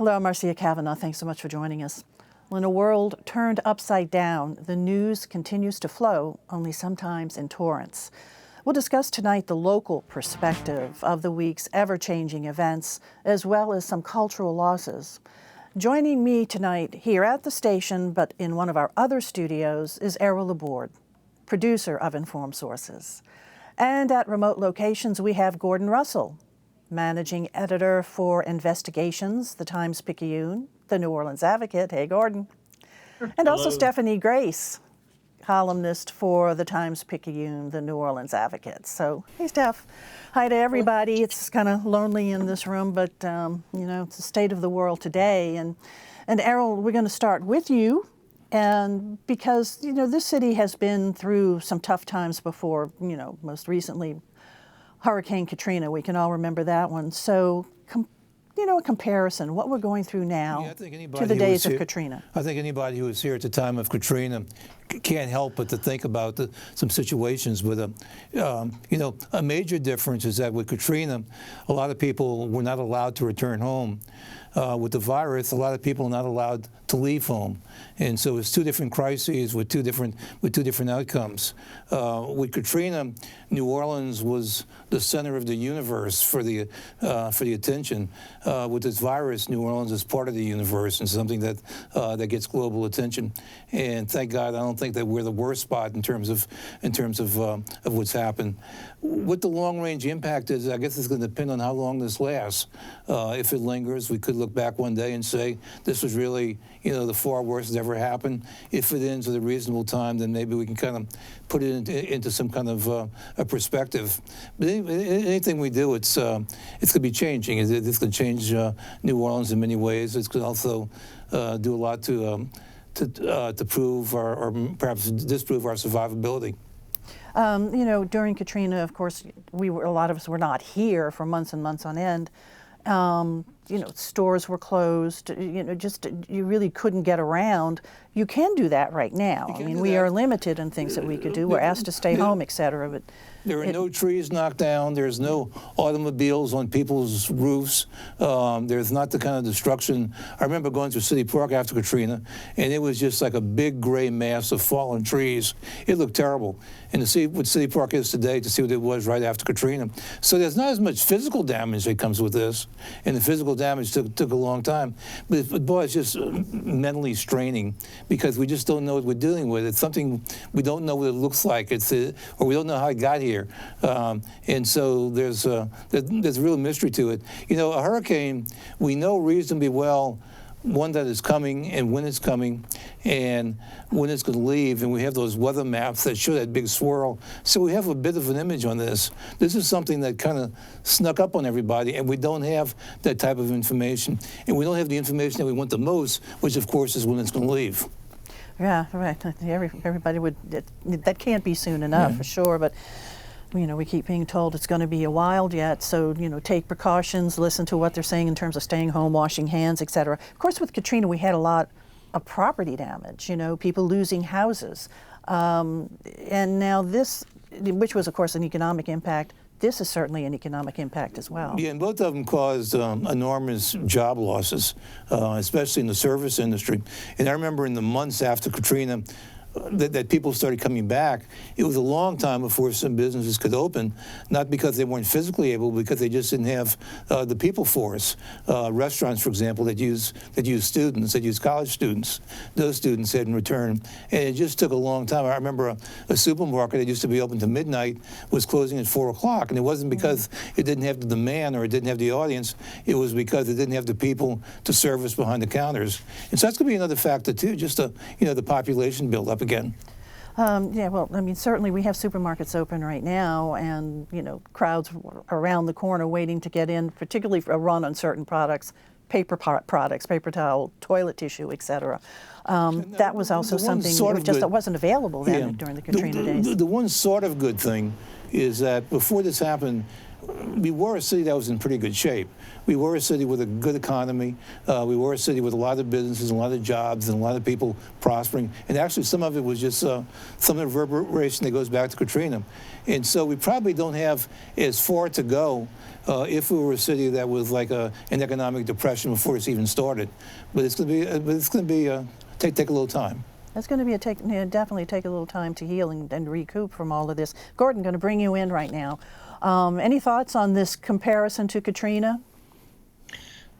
Hello, I'm Marcia Cavanaugh. Thanks so much for joining us. Well, in a world turned upside down, the news continues to flow, only sometimes in torrents. We'll discuss tonight the local perspective of the week's ever-changing events, as well as some cultural losses. Joining me tonight here at the station, but in one of our other studios, is Errol Laborde, producer of Informed Sources. And at remote locations, we have Gordon Russell, managing editor for Investigations, the Times-Picayune, the New Orleans Advocate. Hey, Gordon. And also Stephanie Grace, columnist for the Times-Picayune, the New Orleans Advocate. So, hey, Steph. Hi to everybody. It's kind of lonely in this room, but, it's the state of the world today. And Errol, we're going to start with you. And because, this city has been through some tough times before, most recently, Hurricane Katrina, we can all remember that one. So, a comparison, what we're going through now to the days of Katrina. I think anybody who was here at the time of Katrina can't help but to think about some situations with a major difference is that with Katrina, a lot of people were not allowed to return home. With the virus, a lot of people are not allowed to leave home, and so it's two different crises with two different outcomes. With Katrina, New Orleans was the center of the universe for the attention. With this virus, New Orleans is part of the universe and something that gets global attention. And thank God, I don't think that we're the worst spot in terms of what's happened. What the long-range impact is, I guess it's going to depend on how long this lasts. If it lingers, we could look back one day and say this was really, the far worst that ever happened. If it ends at a reasonable time, then maybe we can kind of put it into some kind of a perspective. But anything we do, it's going to be changing. It's going to change New Orleans in many ways. It's going to also do a lot to prove or perhaps disprove our survivability. During Katrina, of course, a lot of us were not here for months and months on end. Stores were closed, you really couldn't get around. You can do that right now. We are limited in things that we could do. We're asked to stay home, et cetera. But there are no trees knocked down. There's no automobiles on people's roofs. There's not the kind of destruction. I remember going to City Park after Katrina, and it was just like a big gray mass of fallen trees. It looked terrible. And to see what City Park is today, to see what it was right after Katrina. So there's not as much physical damage that comes with this, and the physical damage took a long time. But boy, it's just mentally straining because we just don't know what we're dealing with. It's something we don't know what it looks like. Or we don't know how it got here. And so there's a real mystery to it. A hurricane, we know reasonably well one that is coming and when it's coming and when it's going to leave, and we have those weather maps that show that big swirl. So we have a bit of an image on this. This is something that kind of snuck up on everybody, and we don't have that type of information. And we don't have the information that we want the most, which of course is when it's going to leave. Yeah, right. Everybody that can't be soon enough, for sure, but we keep being told it's going to be a while yet, so, take precautions, listen to what they're saying in terms of staying home, washing hands, et cetera. Of course, with Katrina, we had a lot of property damage, people losing houses. And now this, which was, of course, an economic impact, this is certainly an economic impact as well. Yeah, and both of them caused enormous job losses, especially in the service industry. And I remember in the months after Katrina, that people started coming back. It was a long time before some businesses could open, not because they weren't physically able, because they just didn't have the people force. Restaurants, for example, that use students, that use college students, those students hadn't returned. And it just took a long time. I remember a supermarket that used to be open to midnight was closing at 4 o'clock. And it wasn't because it didn't have the demand or it didn't have the audience. It was because it didn't have the people to service behind the counters. And so that's going to be another factor, too, just the population buildup again. Certainly we have supermarkets open right now, and crowds around the corner waiting to get in, particularly for a run on certain products, paper products, paper towel, toilet tissue, etc. That was also something that wasn't available then during the Katrina days. The one sort of good thing is that before this happened, we were a city that was in pretty good shape. We were a city with a good economy. We were a city with a lot of businesses, and a lot of jobs, and a lot of people prospering. And actually, some of it was just some of the reverberation that goes back to Katrina. And so we probably don't have as far to go if we were a city that was like an economic depression before it's even started. But it's going to be take a little time. It's going to be definitely take a little time to heal and recoup from all of this. Gordon, going to bring you in right now. Any thoughts on this comparison to Katrina?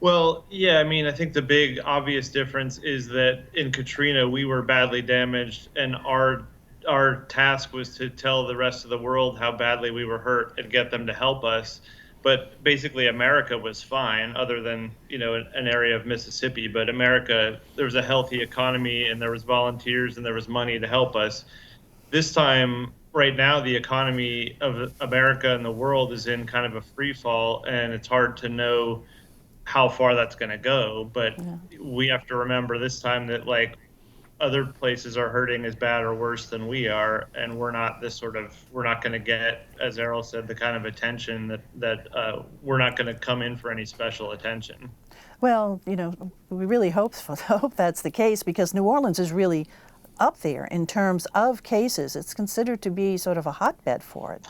Well, yeah, I mean, I think the big obvious difference is that in Katrina, we were badly damaged, and our task was to tell the rest of the world how badly we were hurt and get them to help us. But basically, America was fine, other than, an area of Mississippi. But America, there was a healthy economy, and there was volunteers, and there was money to help us. This time, right now, the economy of America and the world is in kind of a free fall, and it's hard to know how far that's going to go. But we have to remember this time that other places are hurting as bad or worse than we are, and we're not going to get, as Errol said, the kind of attention that we're not going to come in for any special attention. Well, we really hope that's the case, because New Orleans is really up there in terms of cases. It's considered to be sort of a hotbed for it.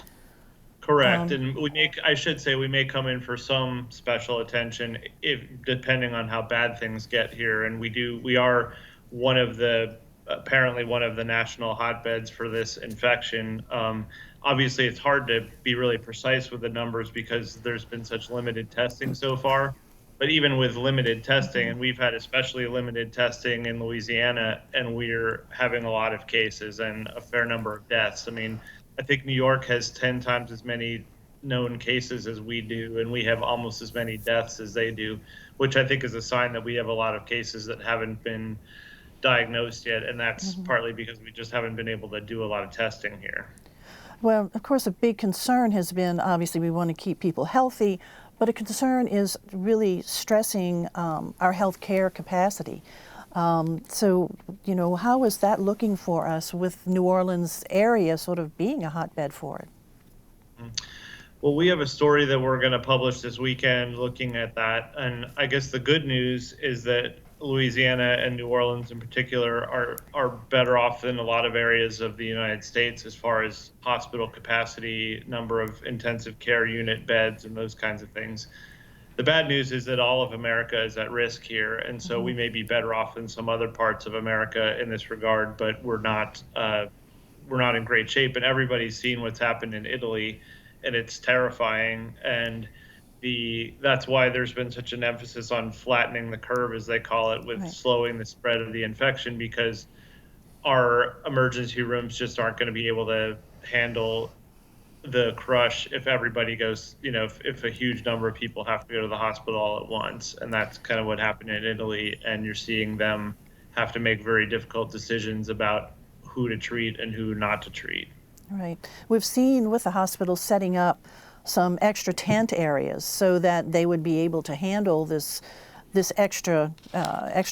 Correct, and I should say we may come in for some special attention depending on how bad things get here, and we are apparently one of the national hotbeds for this infection. Obviously, it's hard to be really precise with the numbers because there's been such limited testing so far. But even with limited testing, and we've had especially limited testing in Louisiana, and we're having a lot of cases and a fair number of deaths. I mean, I think New York has 10 times as many known cases as we do, and we have almost as many deaths as they do, which I think is a sign that we have a lot of cases that haven't been diagnosed yet, and that's partly because we just haven't been able to do a lot of testing here. Well, of course, a big concern has been, obviously, we want to keep people healthy, but a concern is really stressing our health care capacity. So, how is that looking for us with New Orleans area sort of being a hotbed for it? Well, we have a story that we're going to publish this weekend looking at that. And I guess the good news is that Louisiana and New Orleans in particular are better off than a lot of areas of the United States as far as hospital capacity, number of intensive care unit beds, and those kinds of things. The bad news is that all of America is at risk here, and so we may be better off than some other parts of America in this regard, but we're not in great shape. And everybody's seen what's happened in Italy, and it's terrifying. And that's why there's been such an emphasis on flattening the curve, as they call it, with slowing the spread of the infection, because our emergency rooms just aren't going to be able to handle the crush if everybody goes, if a huge number of people have to go to the hospital all at once. And that's kind of what happened in Italy. And you're seeing them have to make very difficult decisions about who to treat and who not to treat. Right. We've seen with the hospitals setting up some extra tent areas so that they would be able to handle this extra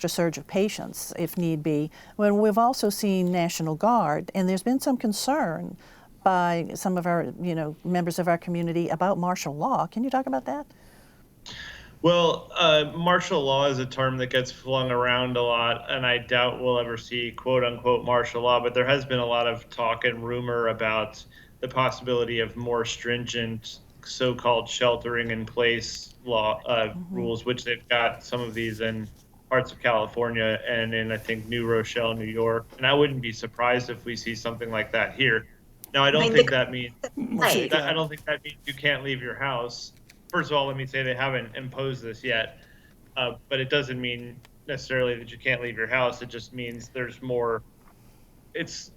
surge of patients if need be. When we've also seen National Guard, and there's been some concern by some of our, members of our community about martial law. Can you talk about that? Well, martial law is a term that gets flung around a lot, and I doubt we'll ever see quote unquote martial law, but there has been a lot of talk and rumor about the possibility of more stringent so-called sheltering in place law rules, which they've got some of these in parts of California and in, I think, New Rochelle, New York. And I wouldn't be surprised if we see something like that here. Now, I don't think that means you can't leave your house. First of all, let me say they haven't imposed this yet, but it doesn't mean necessarily that you can't leave your house. It just means there's more. It's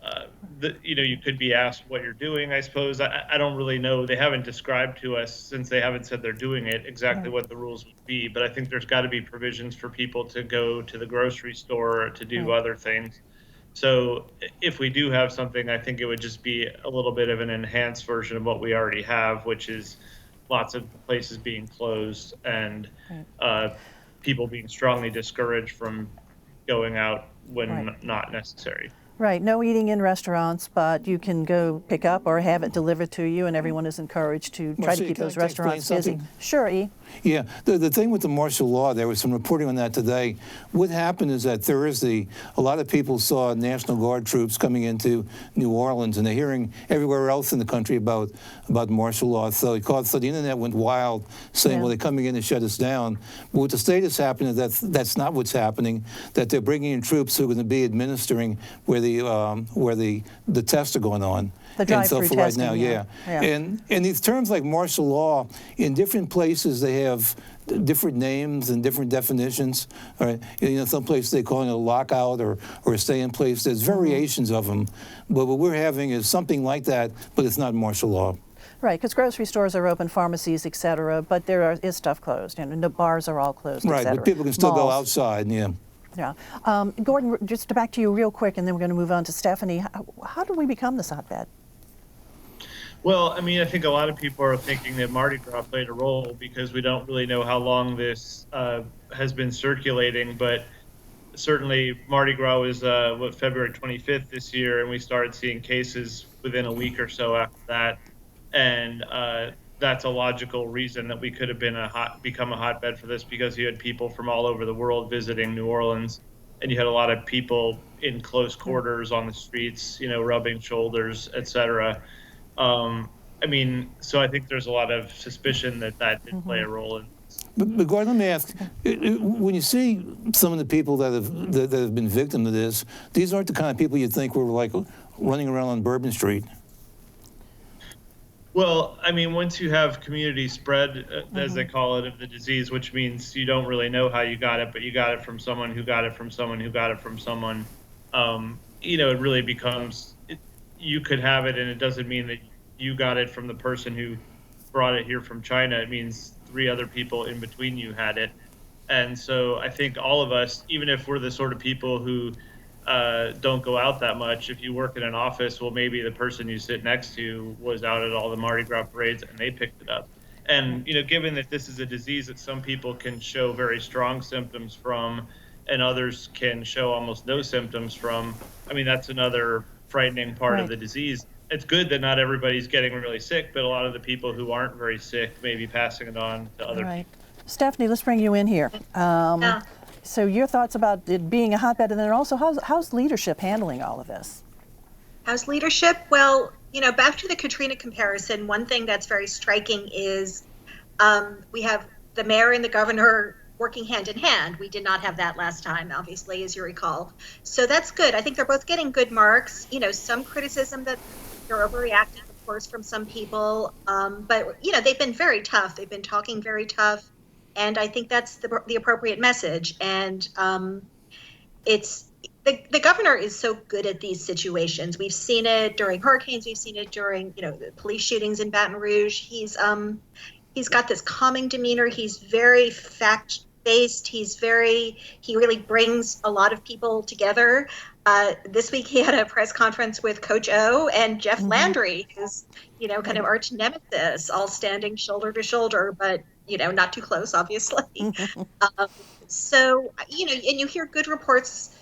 you could be asked what you're doing, I suppose. I don't really know. They haven't described to us, since they haven't said they're doing it, exactly what the rules would be. But I think there's got to be provisions for people to go to the grocery store or to do other things. So if we do have something, I think it would just be a little bit of an enhanced version of what we already have, which is lots of places being closed and people being strongly discouraged from going out when not necessary. Right, no eating in restaurants, but you can go pick up or have it delivered to you, and everyone is encouraged to try to Marcia, keep can I those explain restaurants busy. something? Sure, E. Yeah, the thing with the martial law, there was some reporting on that today. What happened is that Thursday, a lot of people saw National Guard troops coming into New Orleans, and they're hearing everywhere else in the country about martial law. So the internet went wild, saying, well, they're coming in to shut us down. But what the state is happening is that's not what's happening, that they're bringing in troops who are going to be administering where the tests are going on. The drive-through for testing, right now, yeah. And these terms like martial law, in different places they have different names and different definitions. All right, some places they call it a lockout or a stay in place. There's variations of them, but what we're having is something like that, but it's not martial law. Right, because grocery stores are open, pharmacies, et cetera, but is stuff closed. The bars are all closed, et Right, cetera. but people can still go Malls. outside, yeah. Yeah. Gordon, just back to you real quick, and then we're going to move on to Stephanie. How did we become this hotbed? Well, I mean, I think a lot of people are thinking that Mardi Gras played a role because we don't really know how long this has been circulating, but certainly Mardi Gras was February 25th this year, and we started seeing cases within a week or so after that, and that's a logical reason that we could have become a hotbed for this, because you had people from all over the world visiting New Orleans, and you had a lot of people in close quarters on the streets, rubbing shoulders, etc. I mean, so I think there's a lot of suspicion that did play a role in this. But Gordon, let me ask: when you see some of the people that have been victim to this, these aren't the kind of people you think were like running around on Bourbon Street. Well, I mean, once you have community spread, as they call it, of the disease, which means you don't really know how you got it, but you got it from someone who got it from someone who got it from someone, it really becomes, you could have it, and it doesn't mean that you got it from the person who brought it here from China. It means 3 other people in between you had it. And so I think all of us, even if we're the sort of people who don't go out that much, if you work in an office, well, maybe the person you sit next to was out at all the Mardi Gras parades and they picked it up. And, given that this is a disease that some people can show very strong symptoms from and others can show almost no symptoms from, I mean, that's another frightening part of the disease. It's good that not everybody's getting really sick, but a lot of the people who aren't very sick may be passing it on to other people. Stephanie, let's bring you in here. So your thoughts about it being a hotbed, and then also how's leadership handling all of this? How's leadership? Well, back to the Katrina comparison, one thing that's very striking is we have the mayor and the governor working hand in hand. We did not have that last time, obviously, as you recall. So that's good. I think they're both getting good marks. Some criticism that they're overreacting, of course, from some people. But, they've been very tough. They've been talking very tough. And I think that's the appropriate message. And it's the governor is so good at these situations. We've seen it during hurricanes. We've seen it during, the police shootings in Baton Rouge. He's got this calming demeanor. He's very fact-based. He really brings a lot of people together. This week he had a press conference with Coach O and Jeff Landry, who's, kind of arch nemesis, all standing shoulder to shoulder, but, not too close, obviously. So, and you hear good reports,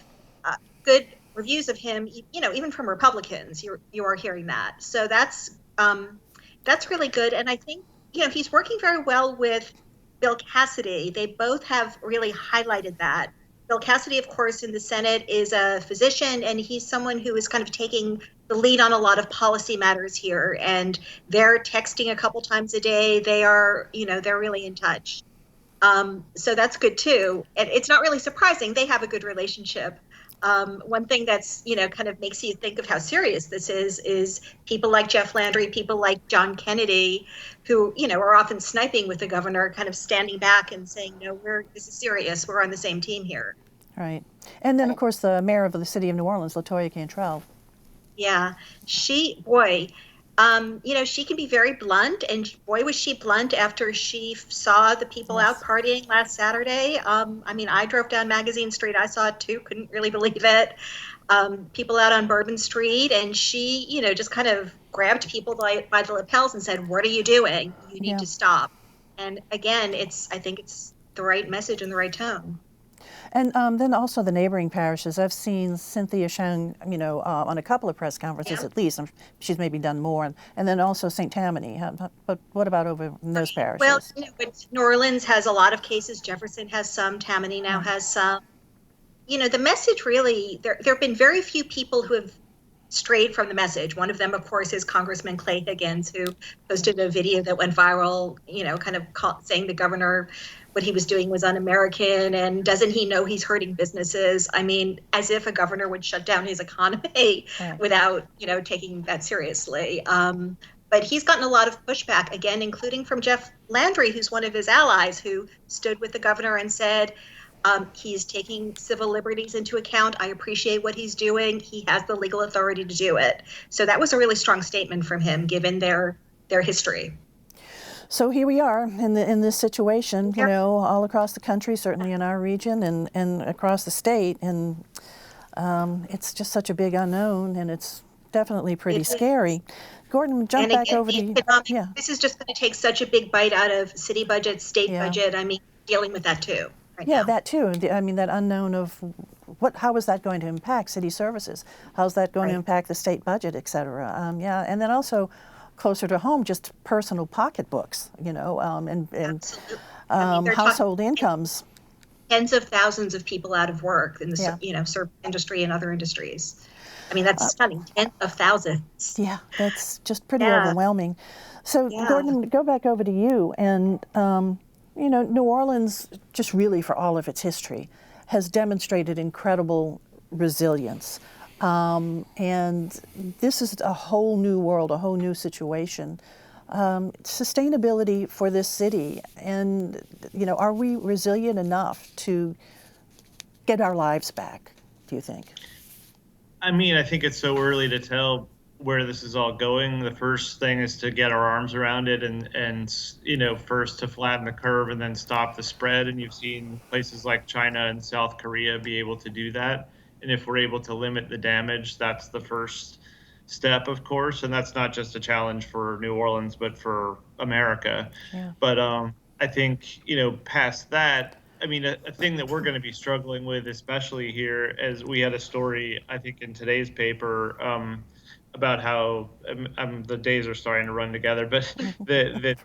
good reviews of him, even from Republicans, you are hearing that. So that's really good. And I think, he's working very well with Bill Cassidy. They both have really highlighted that. Bill Cassidy, of course, in the Senate is a physician, and he's someone who is kind of taking the lead on a lot of policy matters here. And they're texting a couple times a day. They are, they're really in touch. So that's good too. And it's not really surprising. They have a good relationship. One thing that's, kind of makes you think of how serious this is people like Jeff Landry, people like John Kennedy, who, are often sniping with the governor, kind of standing back and saying, no, this is serious. We're on the same team here. Right. And then, of course, the mayor of the city of New Orleans, LaToya Cantrell. Yeah, she can be very blunt, and boy, was she blunt after she saw the people out partying last Saturday. I drove down Magazine Street. I saw it too. Couldn't really believe it. People out on Bourbon Street, and she, just kind of grabbed people by the lapels and said, "What are you doing? You need to stop." And again, I think it's the right message and the right tone. And then also the neighboring parishes. I've seen Cynthia Shang, on a couple of press conferences at least. She's maybe done more. And then also St. Tammany. But what about over in those parishes? Well, New Orleans has a lot of cases. Jefferson has some. Tammany now has some. The message really, there have been very few people who have strayed from the message. One of them, of course, is Congressman Clay Higgins, who posted a video that went viral, saying the governor, what he was doing was un-American, and doesn't he know he's hurting businesses? I mean, as if a governor would shut down his economy without, taking that seriously. But he's gotten a lot of pushback, again, including from Jeff Landry, who's one of his allies, who stood with the governor and said, he's taking civil liberties into account. I appreciate what he's doing. He has the legal authority to do it. So that was a really strong statement from him, given their history. So here we are in this situation, all across the country, certainly in our region and across the state. And it's just such a big unknown, and it's definitely pretty scary. Gordon, jump back over to you. Yeah. This is just going to take such a big bite out of city budget, state budget. I mean, dealing with that too. Yeah, that too. I mean, that unknown of how is that going to impact city services? How's that going to impact the state budget, et cetera? And then also closer to home, just personal pocketbooks, and household incomes. Tens of thousands of people out of work in the service industry and other industries. I mean, that's stunning. Tens of thousands. Yeah, that's just pretty overwhelming. So, Gordon, go back over to you. And, New Orleans, just really for all of its history, has demonstrated incredible resilience. And this is a whole new world, a whole new situation. Sustainability for this city. And, are we resilient enough to get our lives back, do you think? I mean, I think it's so early to tell where this is all going. The first thing is to get our arms around it and first to flatten the curve and then stop the spread. And you've seen places like China and South Korea be able to do that. And if we're able to limit the damage, that's the first step, of course. And that's not just a challenge for New Orleans, but for America. Yeah. But I think, past that, I mean, a thing that we're going to be struggling with, especially here, as we had a story, I think, in today's paper about how the days are starting to run together, but the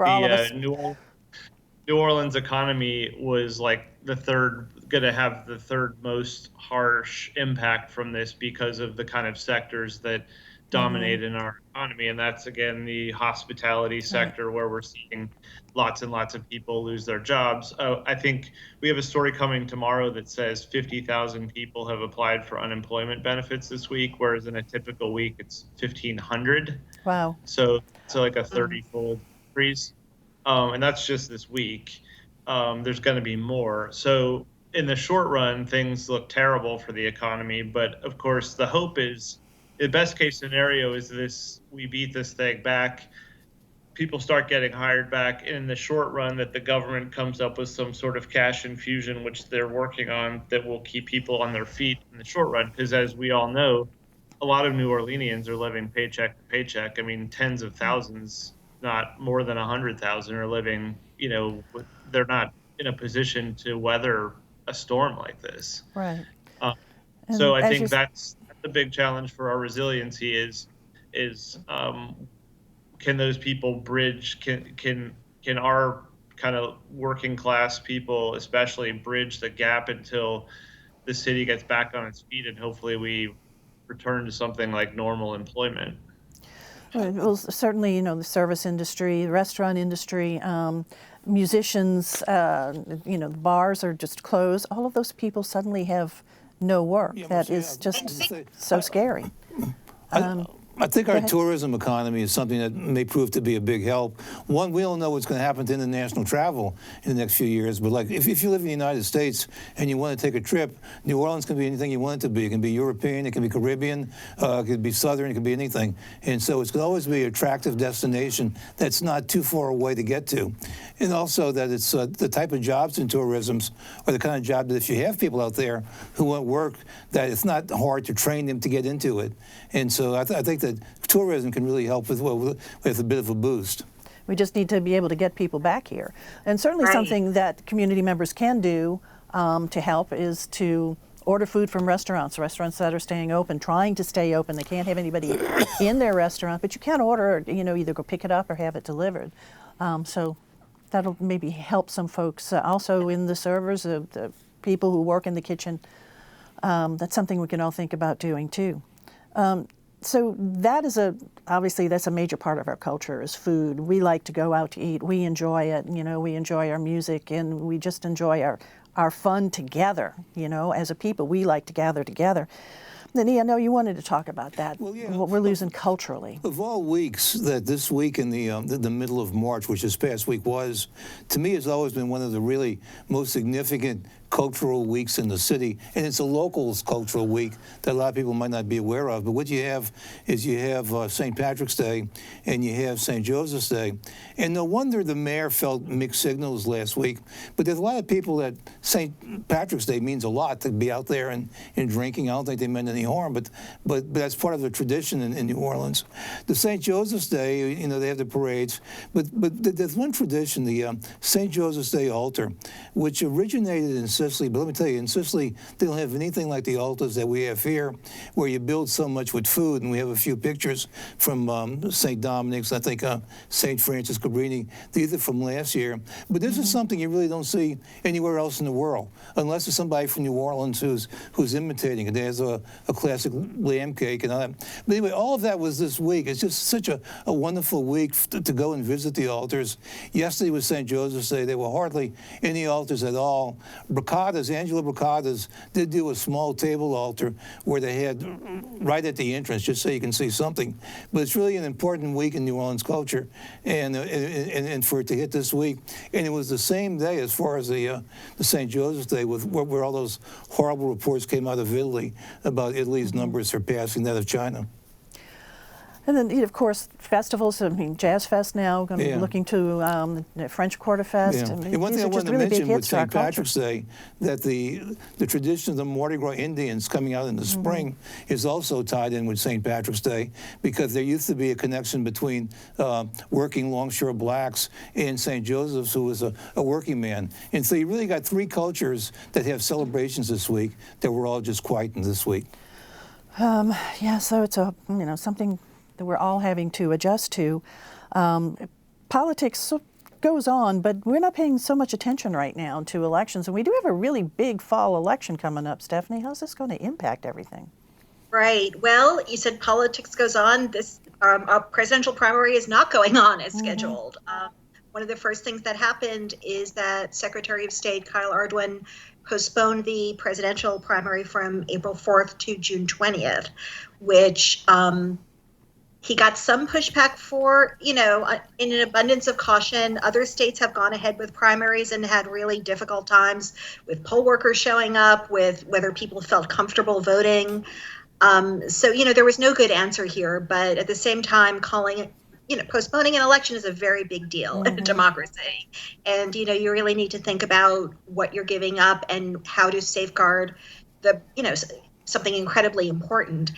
New Orleans economy was like going to have the third most harsh impact from this because of the kind of sectors that dominate in our economy. And that's, again, the hospitality sector, where we're seeing lots and lots of people lose their jobs. I think we have a story coming tomorrow that says 50,000 people have applied for unemployment benefits this week, whereas in a typical week it's 1,500. Wow. So like a 30-fold increase. And that's just this week. There's going to be more. So in the short run, things look terrible for the economy. But of course, the hope is, the best case scenario is we beat this thing back, people start getting hired back, and in the short run that the government comes up with some sort of cash infusion, which they're working on, that will keep people on their feet in the short run. Because as we all know, a lot of New Orleanians are living paycheck to paycheck. I mean, tens of thousands, not more than 100,000 are living, they're not in a position to weather a storm like this. Right. So I think that's the big challenge for our resiliency is can those people bridge, can our kind of working class people especially bridge the gap until the city gets back on its feet and hopefully we return to something like normal employment? Well, certainly, the service industry, the restaurant industry, musicians, the bars are just closed. All of those people suddenly have no work. That is just so scary. I think our tourism economy is something that may prove to be a big help. One, we don't know what's going to happen to international travel in the next few years, but like if you live in the United States and you want to take a trip, New Orleans can be anything you want it to be. It can be European, it can be Caribbean, it can be Southern, it can be anything. And so it's going to always be an attractive destination that's not too far away to get to. And also that it's the type of jobs in tourism are the kind of job that if you have people out there who want work, that it's not hard to train them to get into it. And so I think that tourism can really help with a bit of a boost. We just need to be able to get people back here. And certainly something that community members can do to help is to order food from restaurants that are staying open, trying to stay open. They can't have anybody in their restaurant, but you can order, either go pick it up or have it delivered. So that'll maybe help some folks. Also in the servers, the people who work in the kitchen, that's something we can all think about doing too. So that is obviously that's a major part of our culture is food. We like to go out to eat. We enjoy it. We enjoy our music and we just enjoy our fun together. As a people, we like to gather together. Denny, I know you wanted to talk about that. Well, yeah. What we're losing culturally. Of all weeks, that this week in the middle of March, which this past week was, to me, has always been one of the really most significant cultural weeks in the city, and it's a locals cultural week that a lot of people might not be aware of. But what you have is St. Patrick's Day and you have St. Joseph's Day. And no wonder the mayor felt mixed signals last week. But there's a lot of people that St. Patrick's Day means a lot to be out there and drinking. I don't think they meant any harm, but that's part of the tradition in New Orleans. The St. Joseph's Day, they have the parades, but there's one tradition, the St. Joseph's Day altar, which originated in Sicily. But let me tell you, in Sicily, they don't have anything like the altars that we have here, where you build so much with food. And we have a few pictures from St. Dominic's, I think St. Francis Cabrini. These are from last year. But this is something you really don't see anywhere else in the world, unless it's somebody from New Orleans who's imitating it. There's a classic lamb cake and all that. But anyway, all of that was this week. It's just such a wonderful week to go and visit the altars. Yesterday was St. Joseph's Day. There were hardly any altars at all. Angela Brocada's did do a small table altar where they had right at the entrance, just so you can see something. But it's really an important week in New Orleans culture, and for it to hit this week. And it was the same day as far as the St. Joseph's Day, where all those horrible reports came out of Italy about Italy's numbers surpassing that of China. And then, of course, festivals. Jazz Fest now. Going to be looking to the French Quarter Fest. Yeah. And one thing I wanted to really mention with St. St. Patrick's Day, that the tradition of the Mardi Gras Indians coming out in the spring is also tied in with St. Patrick's Day, because there used to be a connection between working longshore blacks and St. Joseph's, who was a working man. And so you really got three cultures that have celebrations this week that we're all just quieting this week. So it's something that we're all having to adjust to. Politics goes on, but we're not paying so much attention right now to elections. And we do have a really big fall election coming up. Stephanie, how's this going to impact everything? Right. Well, you said politics goes on. This our presidential primary is not going on as scheduled. One of the first things that happened is that Secretary of State Kyle Ardoin postponed the presidential primary from April 4th to June 20th, which he got some pushback for, in an abundance of caution. Other states have gone ahead with primaries and had really difficult times with poll workers showing up, with whether people felt comfortable voting. So there was no good answer here. But at the same time, postponing an election is a very big deal in a democracy. And, you really need to think about what you're giving up and how to safeguard something incredibly important.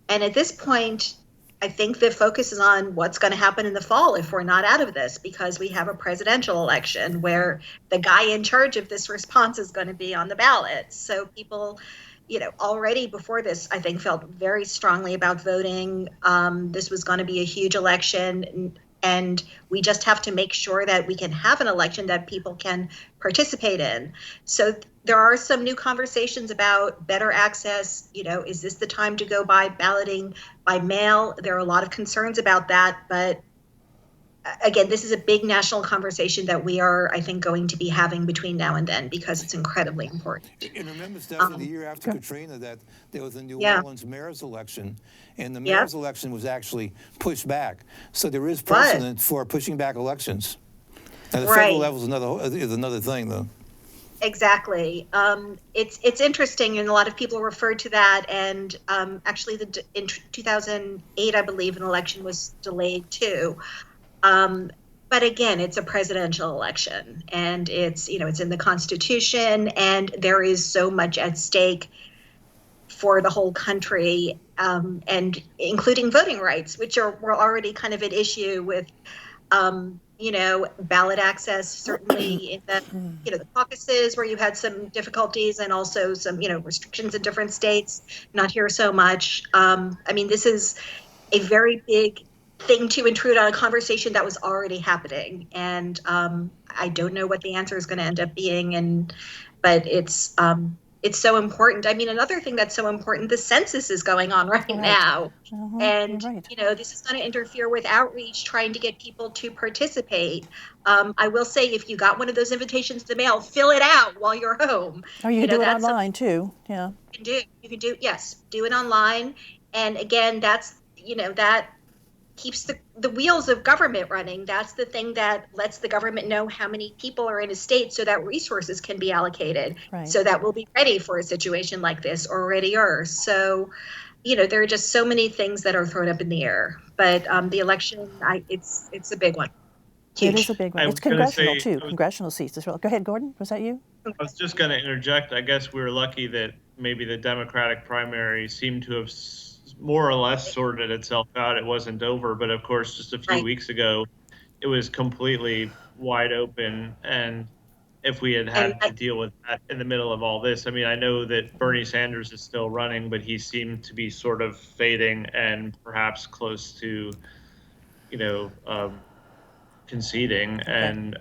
And at this point, I think the focus is on what's going to happen in the fall if we're not out of this, because we have a presidential election where the guy in charge of this response is going to be on the ballot. So people, already before this, I think, felt very strongly about voting. This was going to be a huge election, and we just have to make sure that we can have an election that people can participate in. So there are some new conversations about better access. Is this the time to go by balloting by mail? There are a lot of concerns about that. But again, this is a big national conversation that we are, I think, going to be having between now and then, because it's incredibly important. And remember, Stephanie, the year after Katrina, that there was a New Orleans mayor's election, and the mayor's election was actually pushed back. So there is precedent for pushing back elections. Now, the federal level is another thing, though. Exactly. It's interesting, and a lot of people refer to that. And actually, in 2008, I believe, an election was delayed too. But again, it's a presidential election, and it's in the Constitution, and there is so much at stake for the whole country, and including voting rights, which were already kind of at issue with ballot access, certainly in the caucuses where you had some difficulties and also some, restrictions in different states, not here so much. This is a very big thing to intrude on a conversation that was already happening. And I don't know what the answer is going to end up being. But it's so important. Another thing that's so important, the census is going on right now. And, this is going to interfere with outreach, trying to get people to participate. I will say, if you got one of those invitations in the mail, fill it out while you're home. Or you can do it online too. Yeah. You can do, yes, do it online. And again, that's, that keeps the wheels of government running. That's the thing that lets the government know how many people are in a state so that resources can be allocated, so that we'll be ready for a situation like this, or readier. So, there are just so many things that are thrown up in the air. But the election, it's a big one. Huge. It is a big one. It's congressional too, congressional seats as well. Go ahead, Gordon. Was that you? I was just going to interject. I guess we were lucky that maybe the Democratic primary seemed to have more or less sorted itself out. It wasn't over, but of course, just a few weeks ago, it was completely wide open. And if we had to deal with that in the middle of all this, I know that Bernie Sanders is still running, but he seemed to be sort of fading and perhaps close to, conceding. And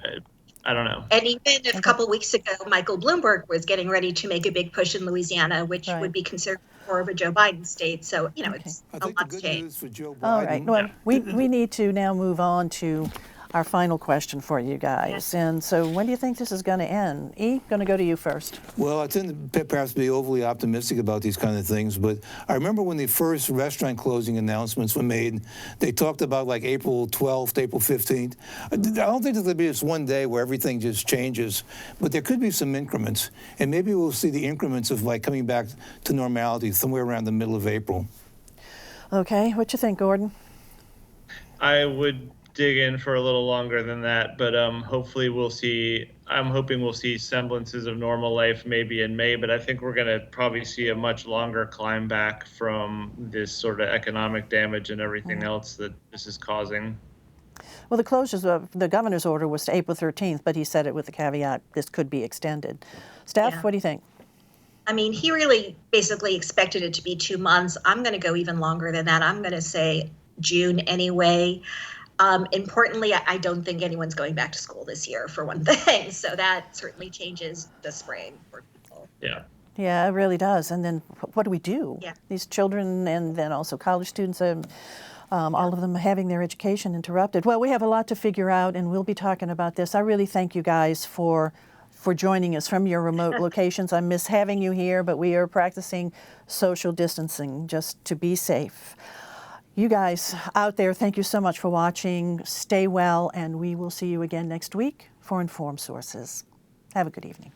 I don't know. And even a couple weeks ago, Michael Bloomberg was getting ready to make a big push in Louisiana, which would be considered more of a Joe Biden state. So, it's a lot's changed. For Joe Biden. All right. Well, we need to now move on to our final question for you guys. Yes. And so when do you think this is going to end? E, going to go to you first. Well, I tend to perhaps be overly optimistic about these kind of things, but I remember when the first restaurant closing announcements were made, they talked about like April 12th, April 15th. I don't think there's going to be this one day where everything just changes, but there could be some increments, and maybe we'll see the increments of like coming back to normality somewhere around the middle of April. Okay, what you think, Gordon? I would dig in for a little longer than that, but hopefully I'm hoping we'll see semblances of normal life maybe in May, but I think we're going to probably see a much longer climb back from this sort of economic damage and everything else that this is causing. Well, the closures of the governor's order was to April 13th, but he said it with the caveat this could be extended. Steph, what do you think? He really basically expected it to be 2 months. I'm going to go even longer than that. I'm going to say June anyway. Importantly, I don't think anyone's going back to school this year, for one thing. So that certainly changes the spring for people. Yeah. Yeah, it really does. And then what do we do? Yeah. These children and then also college students, all of them having their education interrupted. Well, we have a lot to figure out, and we'll be talking about this. I really thank you guys for joining us from your remote locations. I miss having you here, but we are practicing social distancing just to be safe. You guys out there, thank you so much for watching. Stay well, and we will see you again next week for Informed Sources. Have a good evening.